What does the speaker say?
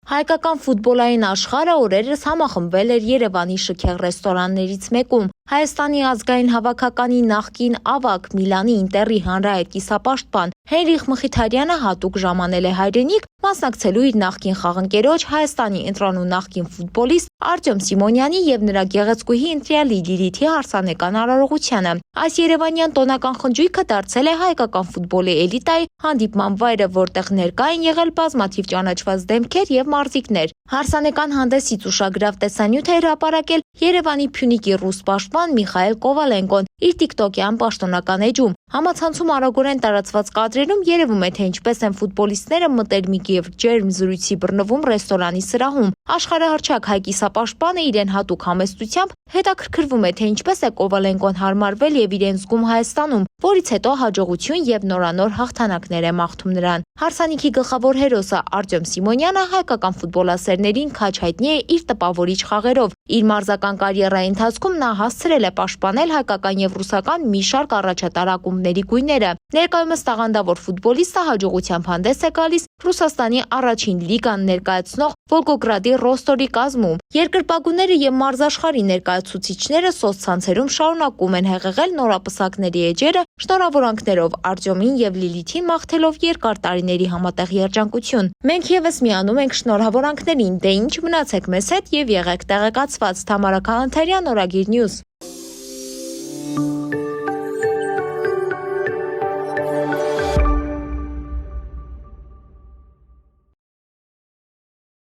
Հայկական ֆուտբոլային աշխարհը օրերս համախմբվել էր Երևանի շքեղ ռեստորաններից մեկում։ Հայաստանի ազգային հավաքականի նախկին ավագ Միլանի Ինտերի հանրահայտ կիսապաշտպան Հենրիխ Մխիթարյանը հատուկ ժամանել է հայրենիք մասնակցելու իր նախկին խաղընկերոջ Հայաստանի ընտրանու նախկին ֆուտբոլիստ Արտյոմ Սիմոնյանի եւ նրա գեղեցկուհի ընտրյալի Լիլիթի հարսանեկան արարողությանը։ Այս երևանյան տոնական խնջույքը դարձել է հայկական ֆուտբոլի էլիտայի հանդիպման վայրը, որտեղ ներկա են եղել բազմաթիվ ճանաչված դեմքեր եւ մարզիկներ։ Հարսանեկան հանդեսից ուշագրավ տեսանյութ է հրապարակել Երևանի Փյունիկի ռուս պաշտպան Միխայել Կովալենկոն իր տիկտոկյան պաշտոնական էջում։ Համացանցում արագորեն տարածված կադրերում երևում է, թե ինչպես են ֆուտբոլիստները մտերմիկ եւ ջերմ զրույցի բռնվում ռեստորանի սրահում։ Աշխարհահռչակ հայ կիսապաշտպանը իրեն հատուկ համեստությամբ հետաքրքրվում է, թե ինչպես է Կովալենկոն հարմարվել եւ իրեն զգում Հայաստանում, որից հետո հաջողություն եւ նորանոր հաղթանակներ է մաղթում նրան։ Հարսանիքի գլխավոր հերոսը Արտյոմ Սիմոնյանը հայկական ֆուտբոլասերներին քաչ հայտնի է իր տպավորիչ խաղերով։ Իր մարզական կարիերայի ընթացքում նա հասցրել է պաշտպանել հայկական եւ ռուսական մի շարք առաջատար ակումբների գույները։ Ներկայումս տաղանդավոր ֆուտբոլիստը հաջողությամբ հանդես է գալիս Ռուսաստանի առաջին լիգան ներկայացնող Վոլգոգրադի Ռոստովի կազմում։ Երկրպագուները եւ մարզաշխարհի ներկայացուցիչները սոցցանցերում շարունակում են հեղեղել նորապսակների էջերը շնորհավորանքներով Արտյոմին եւ Լիլիթին մաղթելով երկար տարիների համատեղ երջանկություն։ Մենք եւս միանում ենք շնորհավորանքներին, դե ինչ մնացեք մեզ հետ եւ եղեք տեղեկացված։ Թամարա Քանթարյան, Օրագիր Նյուզ։